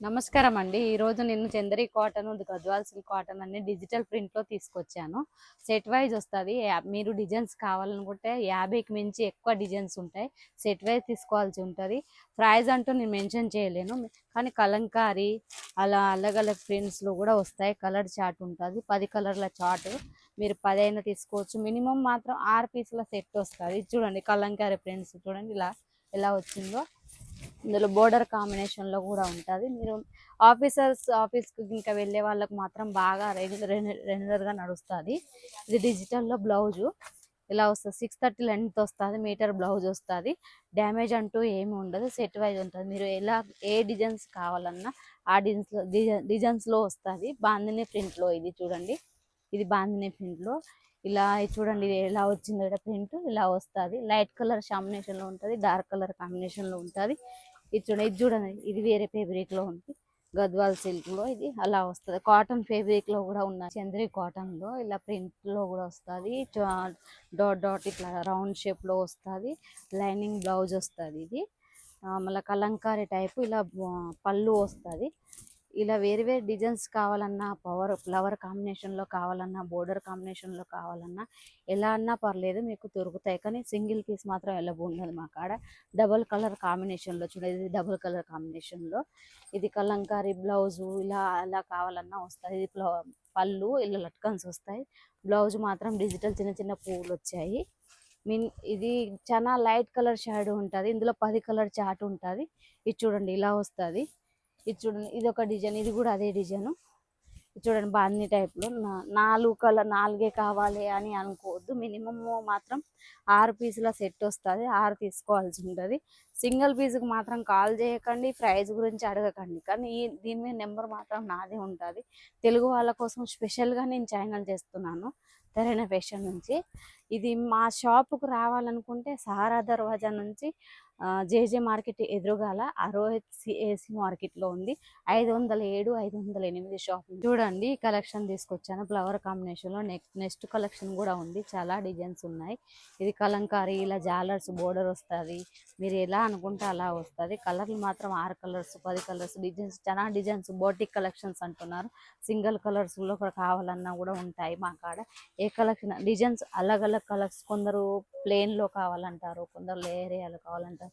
నమస్కారం అండి. ఈరోజు నేను Chanderi cotton, Gadwal silk cotton అన్ని డిజిటల్ ప్రింట్‌లో తీసుకొచ్చాను. సెట్ వైజ్ వస్తది. మీరు డిజైన్స్ కావాలనుకుంటే 50కి మించి ఎక్కువ డిజైన్స్ ఉంటాయి. సెట్ వైజ్ తీసుకోవాల్సి ఉంటది. ప్రైస్ అంటూ నేను మెన్షన్ చేయలేను. కానీ కలంకారీ అలా అలగ్ అలగ్ ప్రింట్స్‌లో కూడా వస్తాయి. కలర్ చార్ట్ ఉంటది. 10 కలర్ల చార్ట్. మీరు 10 అయినా తీసుకోవచ్చు. మినిమమ్ మాత్రం 6 పీసుల సెట్ వస్తది. చూడండి కలంకారీ ప్రింట్స్ చూడండి ఇలా ఎలా వచ్చిందో. ఇందులో బోర్డర్ కాంబినేషన్లో కూడా ఉంటుంది. మీరు ఆఫీస్కి ఇంకా వెళ్ళే వాళ్ళకు మాత్రం బాగా రెగ్యులర్గా నడుస్తుంది. ఇది డిజిటల్లో బ్లౌజు ఇలా వస్తుంది. 630 లెంత్ వస్తుంది. మీటర్ బ్లౌజ్ వస్తుంది. డ్యామేజ్ అంటూ ఏమి ఉండదు. సెట్ వైజ్ ఉంటుంది. మీరు ఏ డిజైన్స్ కావాలన్నా ఆ డిజైన్స్లో వస్తుంది. బాందిని ప్రింట్లో ఇది చూడండి. ఇది బాందిని ప్రింట్లో ఇలా చూడండి. ఇది ఎలా వచ్చిందో ప్రింట్ ఇలా వస్తుంది. లైట్ కలర్ కాంబినేషన్లో ఉంటుంది. డార్క్ కలర్ కాంబినేషన్లో ఉంటుంది. ఇది చూడండి ఇది వేరే ఫేబ్రిక్లో ఉంది. గద్వాల్ సిల్క్లో ఇది అలా వస్తుంది. కాటన్ ఫేబ్రిక్లో కూడా ఉన్నాయి. చంద్రి కాటన్లో ఇలా ప్రింట్లో కూడా వస్తుంది. డాట్ డాట్ ఇట్లా రౌండ్ షేప్లో వస్తుంది. లైనింగ్ బ్లౌజ్ వస్తుంది. ఇది మళ్ళీ కలంకారీ టైపు ఇలా పళ్ళు వస్తుంది. ఇలా వేరే వేరే డిజైన్స్ కావాలన్నా, ఫ్లవర్ కాంబినేషన్లో కావాలన్నా, బోర్డర్ కాంబినేషన్లో కావాలన్నా ఎలా అన్నా పర్లేదు మీకు దొరుకుతాయి. కానీ సింగిల్ పీస్ మాత్రం అవైలబుల్ ఉండదు మా కాడ. డబుల్ కలర్ కాంబినేషన్లో చూడండి. ఇది డబుల్ కలర్ కాంబినేషన్లో ఇది కలంకారీ బ్లౌజు ఇలా అలా కావాలన్నా వస్తుంది. ఇది పళ్ళు ఇలా లట్కన్స్ వస్తాయి. బ్లౌజ్ మాత్రం డిజిటల్ చిన్న చిన్న పువ్వులు వచ్చాయి. ఇది చాలా లైట్ కలర్ షేడ్ ఉంటుంది. ఇందులో 10 కలర్ చార్ట్ ఉంటుంది. ఇది చూడండి ఇలా వస్తుంది. ఇది చూడండి ఇది ఒక డిజైన్. ఇది కూడా అదే డిజైన్. ఇది చూడండి బాందిని టైప్లో 4 కావాలి అని అనుకోవద్దు. మినిమమ్ మాత్రం 6 పీసుల సెట్ వస్తుంది. 6 తీసుకోవాల్సి ఉంటుంది. సింగిల్ పీస్కి మాత్రం కాల్ చేయకండి. ప్రైస్ గురించి అడగకండి. కానీ దీని మీద నెంబర్ మాత్రం నాదే ఉంటుంది. తెలుగు వాళ్ళ కోసం స్పెషల్గా నేను ఛానల్ చేస్తున్నాను. తెరైన ఫ్యాషన్ నుంచి. ఇది మా షాపుకు రావాలనుకుంటే సహారా దర్వాజా నుంచి జేజే మార్కెట్ ఎదురుగాల అరోహెచ్ ఏసీ మార్కెట్లో ఉంది. 507, 508 షాప్. చూడండి కలెక్షన్ తీసుకొచ్చాను ఫ్లవర్ కాంబినేషన్లో. నెక్స్ట్ కలెక్షన్ కూడా ఉంది. చాలా డిజైన్స్ ఉన్నాయి. ఇది కలంకారీ ఇలా జాలర్స్ బోర్డర్ వస్తుంది. మీరు ఎలా అనుకుంటే అలా వస్తుంది. కలర్లు మాత్రం 6 కలర్స్, 10 కలర్స్ డిజైన్స్ చాలా డిజైన్స్ బోటిక్ కలెక్షన్స్ అంటున్నారు. సింగిల్ కలర్స్లో కావాలన్నా కూడా ఉంటాయి మా కాడ. ఏ కలెక్షన్ డిజైన్స్ అలగ్ అలగ్ కలర్స్. కొందరు ప్లెయిన్లో కావాలంటారు, కొందరు ఏరియాలో కావాలంటారు.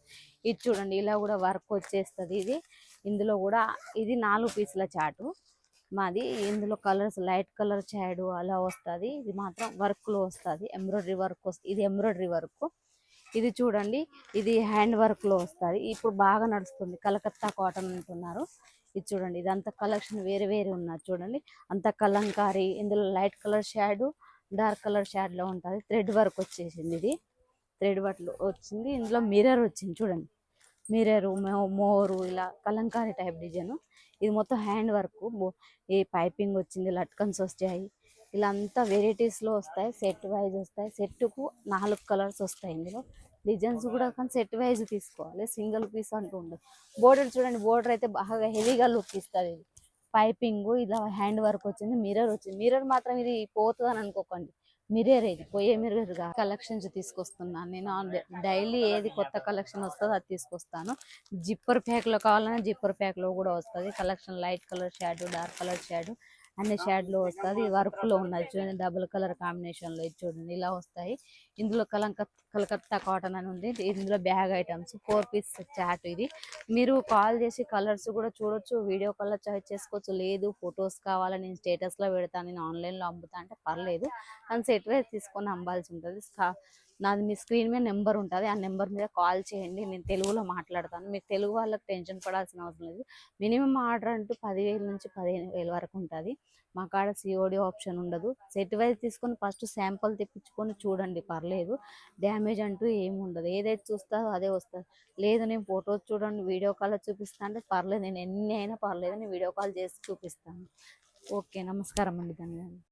ఇది చూడండి ఇలా కూడా వర్క్ వచ్చేస్తుంది. ఇందులో కూడా ఇది 4 పీసుల చాటు మాది. ఇందులో కలర్స్ లైట్ కలర్ షేడ్ అలా వస్తుంది. ఇది మాత్రం వర్క్లో వస్తుంది. ఎంబ్రాయిడరీ వర్క్ వస్తుంది. ఇది ఎంబ్రాయిడరీ వర్క్. ఇది చూడండి ఇది హ్యాండ్ వర్క్లో వస్తుంది. ఇప్పుడు బాగా నడుస్తుంది. కలకత్తా కాటన్ అంటున్నారు. ఇది చూడండి ఇదంతా కలెక్షన్ వేరే వేరే ఉన్నది. చూడండి అంత కలంకారీ. ఇందులో light colour shade, dark colour షేడ్లో ఉంటుంది. థ్రెడ్ వర్క్ వచ్చేసింది. ఇది థ్రెడ్ వర్క్ వచ్చింది. ఇందులో మిర్రర్ వచ్చింది చూడండి. మిర్రరు మోరు ఇలా కలంకారీ టైప్ డిజైన్. ఇది మొత్తం హ్యాండ్ వర్క్. ఈ పైపింగ్ వచ్చింది. లట్కన్స్ వచ్చాయి. ఇలా అంతా వెరైటీస్లో వస్తాయి. సెట్ వైజ్ వస్తాయి. సెట్కు 4 కలర్స్ వస్తాయి. ఇందులో డిజైన్స్ కూడా కానీ సెట్ వైజ్ తీసుకోవాలి. సింగిల్ పీస్ అంటూ ఉండదు. బోర్డర్ చూడండి. బోర్డర్ అయితే బాగా హెవీగా లుక్ ఇస్తుంది. ఇది పైపింగ్ ఇలా హ్యాండ్ వర్క్ వచ్చింది. మిర్రర్ వచ్చింది. మిర్రర్ మాత్రం ఇది పోతుందని అనుకోకండి. మిర్రర్ ఇది పోయే మిర్రర్గా కలెక్షన్స్ తీసుకొస్తున్నాను నేను. డైలీ ఏది కొత్త కలెక్షన్ వస్తుందో అది తీసుకొస్తాను. జిప్పర్ ప్యాక్లో కావాలన్నా జిప్పర్ ప్యాక్లో కూడా వస్తుంది. Collection light colour shade, dark colour shade అన్ని షేడ్లో వస్తుంది. వర్క్లో ఉన్నది చూడండి. డబుల్ కలర్ కాంబినేషన్లో ఇది చూడండి ఇలా వస్తాయి. ఇందులో కలకత్తా కాటన్ అని ఉంది. ఇందులో బ్యాగ్ ఐటమ్స్ 4 పీస్ చాట్. ఇది మీరు కాల్ చేసి కలర్స్ కూడా చూడొచ్చు. వీడియో కాల్లో చాయిస్ చేసుకోవచ్చు. లేదు ఫొటోస్ కావాలి నేను స్టేటస్లో పెడతాను, నేను ఆన్లైన్లో అమ్ముతా అంటే పర్లేదు. కానీ సెట్ వైజ్ తీసుకొని అమ్మాల్సి ఉంటుంది. నాది మీ స్క్రీన్ మీద నెంబర్ ఉంటుంది. ఆ నెంబర్ మీద కాల్ చేయండి. నేను తెలుగులో మాట్లాడతాను. మీకు తెలుగు వాళ్ళకి టెన్షన్ పడాల్సిన అవసరం లేదు. మినిమం ఆర్డర్ అంటూ 10,000 నుంచి 15,000 వరకు ఉంటుంది. మా కాడ సిఓడి ఆప్షన్ ఉండదు. సెట్ వైజ్ తీసుకొని ఫస్ట్ శాంపుల్ తెప్పించుకొని చూడండి పర్లేదు. డ్యామేజ్ అంటూ ఏమి ఉండదు. ఏదైతే చూస్తారో అదే వస్తుంది. లేదు నేను ఫొటోస్ చూడండి వీడియో కాల్ చూపిస్తాను అంటే పర్లేదు. నేను ఎన్ని అయినా పర్లేదు నేను వీడియో కాల్ చేసి చూపిస్తాను. ఓకే నమస్కారం అండి. ధన్యవాదాలు.